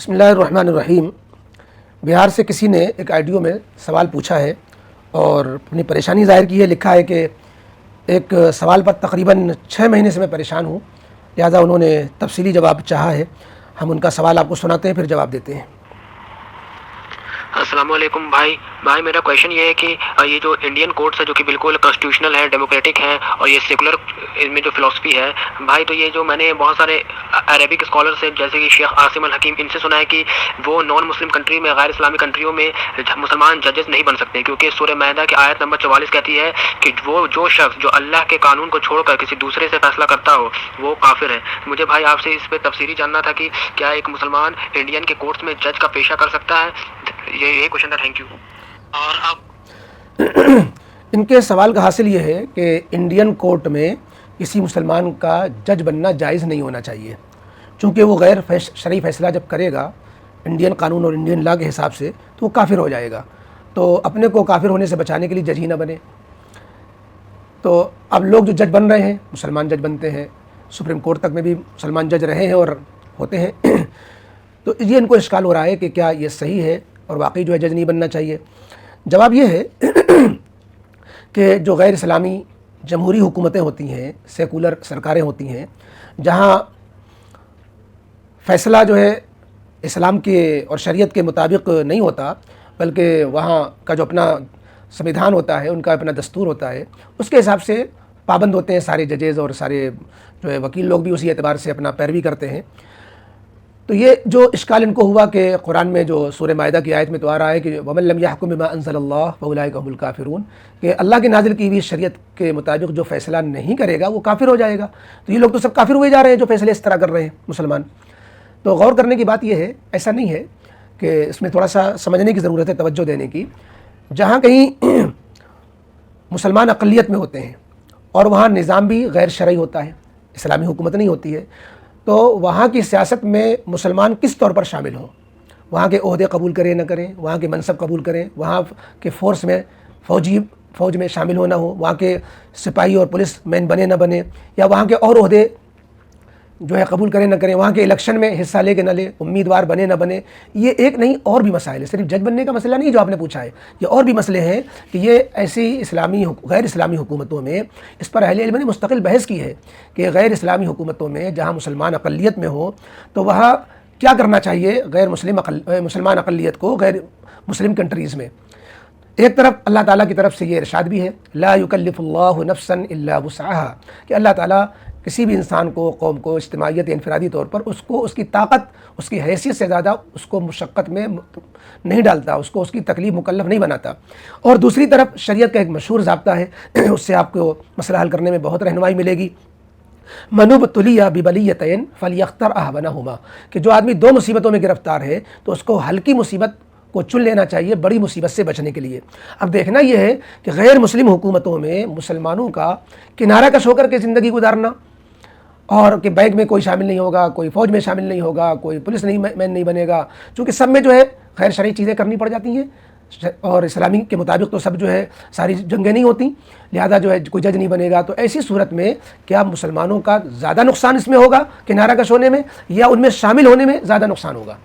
بسم اللہ الرحمن الرحیم۔ بہار سے کسی نے ایک آڈیو میں سوال پوچھا ہے اور اپنی پریشانی ظاہر کی ہے۔ لکھا ہے کہ ایک سوال پر تقریباً 6 مہینے سے میں پریشان ہوں، لہذا انہوں نے تفصیلی جواب چاہا ہے۔ ہم ان کا سوال آپ کو سناتے ہیں، پھر جواب دیتے ہیں۔ السلام علیکم بھائی میرا کویشچن یہ ہے کہ یہ جو انڈین کورٹس ہے جو کہ بالکل کانسٹیٹیوشنل ہے، ڈیموکریٹک ہے، اور یہ سیکولر ان میں جو فلسفی ہے بھائی، تو یہ جو میں نے بہت سارے عربک اسکالر سے جیسے کہ شیخ عاصم الحکیم ان سے سنا ہے کہ وہ نان مسلم کنٹری میں، غیر اسلامی کنٹریوں میں مسلمان ججز نہیں بن سکتے، کیونکہ سورہ مائدہ کی آیت نمبر 44 کہتی ہے کہ وہ جو شخص جو اللہ کے قانون کو چھوڑ کر کسی دوسرے سے فیصلہ کرتا ہو وہ کافر ہے۔ مجھے بھائی آپ سے اس پہ تفصیلی جاننا تھا کہ کیا ایک مسلمان انڈین کے کورٹس میں جج کا پیشہ کر سکتا ہے؟ یہی کوشچن تھا، تھینک یو۔ اور اب ان کے سوال کا حاصل یہ ہے کہ انڈین کورٹ میں کسی مسلمان کا جج بننا جائز نہیں ہونا چاہیے، چونکہ وہ غیر شرعی فیصلہ جب کرے گا انڈین قانون اور انڈین لا کے حساب سے تو وہ کافر ہو جائے گا۔ تو اپنے کو کافر ہونے سے بچانے کے لیے جج ہی نہ بنے۔ تو اب لوگ جو جج بن رہے ہیں مسلمان جج بنتے ہیں، سپریم کورٹ تک میں بھی مسلمان جج رہے ہیں اور ہوتے ہیں، تو یہ ان کو اشکال ہو رہا ہے کہ کیا یہ صحیح ہے اور واقعی جو ہے جج نہیں بننا چاہیے۔ جواب یہ ہے کہ جو غیر اسلامی جمہوری حکومتیں ہوتی ہیں، سیکولر سرکاریں ہوتی ہیں، جہاں فیصلہ جو ہے اسلام کے اور شریعت کے مطابق نہیں ہوتا، بلکہ وہاں کا جو اپنا سمویدھان ہوتا ہے، ان کا اپنا دستور ہوتا ہے، اس کے حساب سے پابند ہوتے ہیں سارے ججز، اور سارے جو ہے وکیل لوگ بھی اسی اعتبار سے اپنا پیروی کرتے ہیں۔ تو یہ جو اشکال ان کو ہوا کہ قرآن میں جو سورہ مائدہ کی آیت میں تو آ رہا ہے کہ وَمَن لَمْ يَحْكُم بِمَا أَنزَلَ اللَّهُ فَأُولَٰئِكَ هُمُ الْكَافِرُونَ، کہ اللہ کی نازل کی ہوئی شریعت کے مطابق جو فیصلہ نہیں کرے گا وہ کافر ہو جائے گا۔ تو یہ لوگ تو سب کافر ہوئے جا رہے ہیں جو فیصلے اس طرح کر رہے ہیں مسلمان۔ تو غور کرنے کی بات یہ ہے، ایسا نہیں ہے، کہ اس میں تھوڑا سا سمجھنے کی ضرورت ہے، توجہ دینے کی۔ جہاں کہیں مسلمان اقلیت میں ہوتے ہیں اور وہاں نظام بھی غیر شرعی ہوتا ہے، اسلامی حکومت نہیں ہوتی ہے، تو وہاں کی سیاست میں مسلمان کس طور پر شامل ہوں، وہاں کے عہدے قبول کریں نہ کریں، وہاں کے منصب قبول کریں، وہاں کے فورس میں فوج میں شامل ہونا ہو، وہاں کے سپاہی اور پولیس مین بنے نہ بنے، یا وہاں کے اور عہدے جو ہے قبول کریں نہ کریں، وہاں کے الیکشن میں حصہ لے کے نہ لے، امیدوار بنے نہ بنے، یہ ایک نہیں اور بھی مسائل ہے۔ صرف جج بننے کا مسئلہ نہیں جو آپ نے پوچھا ہے، یہ اور بھی مسئلے ہیں کہ یہ ایسی غیر اسلامی حکومتوں میں، اس پر اہل علم نے مستقل بحث کی ہے کہ غیر اسلامی حکومتوں میں جہاں مسلمان اقلیت میں ہو تو وہاں کیا کرنا چاہیے مسلمان اقلیت کو غیر مسلم کنٹریز میں۔ ایک طرف اللہ تعالیٰ کی طرف سے یہ ارشاد بھی ہے، لا یکلف اللہ نفسا الا وسعها، کہ اللہ تعالیٰ کسی بھی انسان کو، قوم کو، اجتماعیت یا انفرادی طور پر اس کو اس کی طاقت، اس کی حیثیت سے زیادہ اس کو مشقت میں نہیں ڈالتا، اس کو اس کی تکلیف مکلف نہیں بناتا۔ اور دوسری طرف شریعت کا ایک مشہور ضابطہ ہے، اس سے آپ کو مسئلہ حل کرنے میں بہت رہنمائی ملے گی، من ابتلی ببلیتین فلیختر احونہما، کہ جو آدمی 2 مصیبتوں میں گرفتار ہے تو اس کو ہلکی مصیبت کو چن لینا چاہیے بڑی مصیبت سے بچنے کے لیے۔ اب دیکھنا یہ ہے کہ غیر مسلم حکومتوں میں مسلمانوں کا کنارہ کش ہو کر کے زندگی گزارنا، اور کہ بینک میں کوئی شامل نہیں ہوگا، کوئی فوج میں شامل نہیں ہوگا، کوئی پولیس مین نہیں بنے گا، چونکہ سب میں جو ہے غیر شرعی چیزیں کرنی پڑ جاتی ہیں، اور اسلامی کے مطابق تو سب جو ہے ساری جنگیں نہیں ہوتی، لہذا جو ہے کوئی جج نہیں بنے گا۔ تو ایسی صورت میں کیا مسلمانوں کا زیادہ نقصان اس میں ہوگا کنارہ کش ہونے میں، یا ان میں شامل ہونے میں زیادہ نقصان ہوگا؟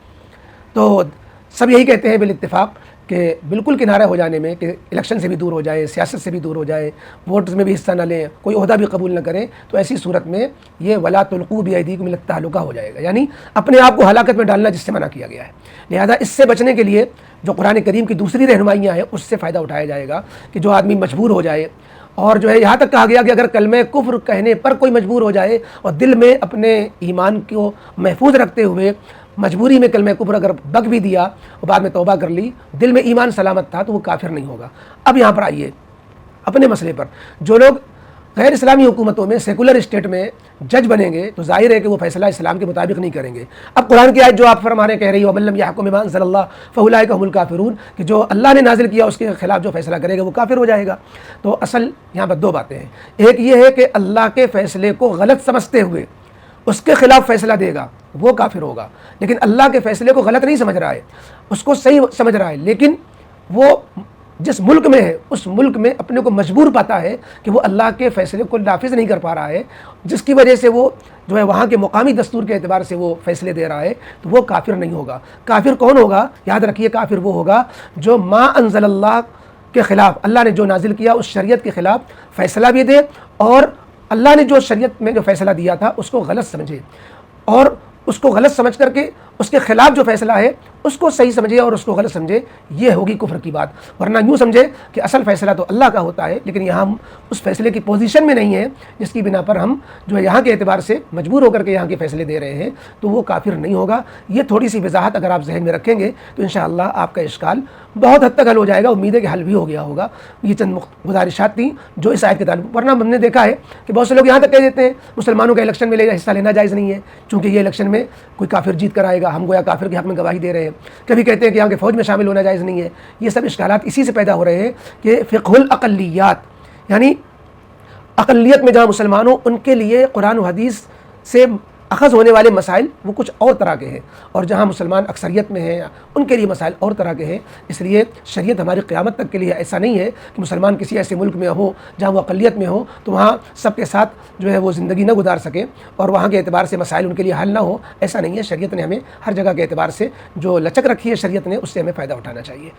تو سب یہی کہتے ہیں بالاتفاق کہ بالکل کنارہ ہو جانے میں، کہ الیکشن سے بھی دور ہو جائے، سیاست سے بھی دور ہو جائے، ووٹس میں بھی حصہ نہ لیں، کوئی عہدہ بھی قبول نہ کریں، تو ایسی صورت میں یہ ولا تلقوا بایدیکم الی التہلکہ ہو جائے گا، یعنی اپنے آپ کو ہلاکت میں ڈالنا جس سے منع کیا گیا ہے۔ لہذا اس سے بچنے کے لیے جو قرآن کریم کی دوسری رہنمائیاں ہیں اس سے فائدہ اٹھایا جائے گا، کہ جو آدمی مجبور ہو جائے، اور جو ہے یہاں تک کہا گیا کہ اگر کلمہ کفر کہنے پر کوئی مجبور ہو جائے اور دل میں اپنے ایمان کو محفوظ رکھتے ہوئے مجبوری میں کلمہ کفر اگر بک بھی دیا اور بعد میں توبہ کر لی، دل میں ایمان سلامت تھا، تو وہ کافر نہیں ہوگا۔ اب یہاں پر آئیے اپنے مسئلے پر، جو لوگ غیر اسلامی حکومتوں میں، سیکولر اسٹیٹ میں جج بنیں گے تو ظاہر ہے کہ وہ فیصلہ اسلام کے مطابق نہیں کریں گے۔ اب قرآن کی آیت جو آپ فرما رہے کہہ رہی ہے وَمَن لَمْ يَحْكُم بِمَا أَنزَلَ اللَّهُ فَأُولَٰئِكَ هُمُ الْكَافِرُونَ، کہ جو اللہ نے نازل کیا اس کے خلاف جو فیصلہ کرے گا وہ کافر ہو جائے گا۔ تو اصل یہاں پر 2 باتیں ہیں، ایک یہ ہے کہ اللہ کے فیصلے کو غلط سمجھتے ہوئے اس کے خلاف فیصلہ دے گا وہ کافر ہوگا، لیکن اللہ کے فیصلے کو غلط نہیں سمجھ رہا ہے، اس کو صحیح سمجھ رہا ہے، لیکن وہ جس ملک میں ہے اس ملک میں اپنے کو مجبور پاتا ہے کہ وہ اللہ کے فیصلے کو نافذ نہیں کر پا رہا ہے، جس کی وجہ سے وہ جو ہے وہاں کے مقامی دستور کے اعتبار سے وہ فیصلے دے رہا ہے، تو وہ کافر نہیں ہوگا۔ کافر کون ہوگا؟ یاد رکھیے، کافر وہ ہوگا جو ما انزل اللہ کے خلاف، اللہ نے جو نازل کیا اس شریعت کے خلاف فیصلہ بھی دے، اور اللہ نے جو شریعت میں جو فیصلہ دیا تھا اس کو غلط سمجھے، اور اس کو غلط سمجھ کر کے اس کے خلاف جو فیصلہ ہے اس کو صحیح سمجھے اور اس کو غلط سمجھے، یہ ہوگی کفر کی بات۔ ورنہ یوں سمجھے کہ اصل فیصلہ تو اللہ کا ہوتا ہے، لیکن یہاں ہم اس فیصلے کی پوزیشن میں نہیں ہیں جس کی بنا پر ہم جو ہے یہاں کے اعتبار سے مجبور ہو کر کے یہاں کے فیصلے دے رہے ہیں، تو وہ کافر نہیں ہوگا۔ یہ تھوڑی سی وضاحت اگر آپ ذہن میں رکھیں گے تو انشاءاللہ آپ کا اشکال بہت حد تک حل ہو جائے گا، امید ہے کہ حل بھی ہو گیا ہوگا۔ یہ چند گزارشات تھیں جو اس آیت کے تعلق، ورنہ ہم نے دیکھا ہے کہ بہت سے لوگ یہاں تک کہہ دیتے ہیں مسلمانوں کا الیکشن میں حصہ لینا جائز نہیں ہے، چونکہ یہ الیکشن میں کوئی کافر جیت کر آئے گا، ہم گویا کافر کے حق میں گواہی دے رہے ہیں۔ کبھی کہتے ہیں کہ یہاں کے فوج میں شامل ہونا جائز نہیں ہے۔ یہ سب اشکالات اسی سے پیدا ہو رہے ہیں کہ فقہ الاقلیات، یعنی اقلیت میں جہاں مسلمان ہوں ان کے لیے قرآن و حدیث سے اخذ ہونے والے مسائل وہ کچھ اور طرح کے ہیں، اور جہاں مسلمان اکثریت میں ہیں ان کے لیے مسائل اور طرح کے ہیں۔ اس لیے شریعت ہماری قیامت تک کے لیے ایسا نہیں ہے کہ مسلمان کسی ایسے ملک میں ہو جہاں وہ اقلیت میں ہو تو وہاں سب کے ساتھ جو ہے وہ زندگی نہ گزار سکیں اور وہاں کے اعتبار سے مسائل ان کے لیے حل نہ ہو، ایسا نہیں ہے۔ شریعت نے ہمیں ہر جگہ کے اعتبار سے جو لچک رکھی ہے شریعت نے، اس سے ہمیں فائدہ اٹھانا چاہیے۔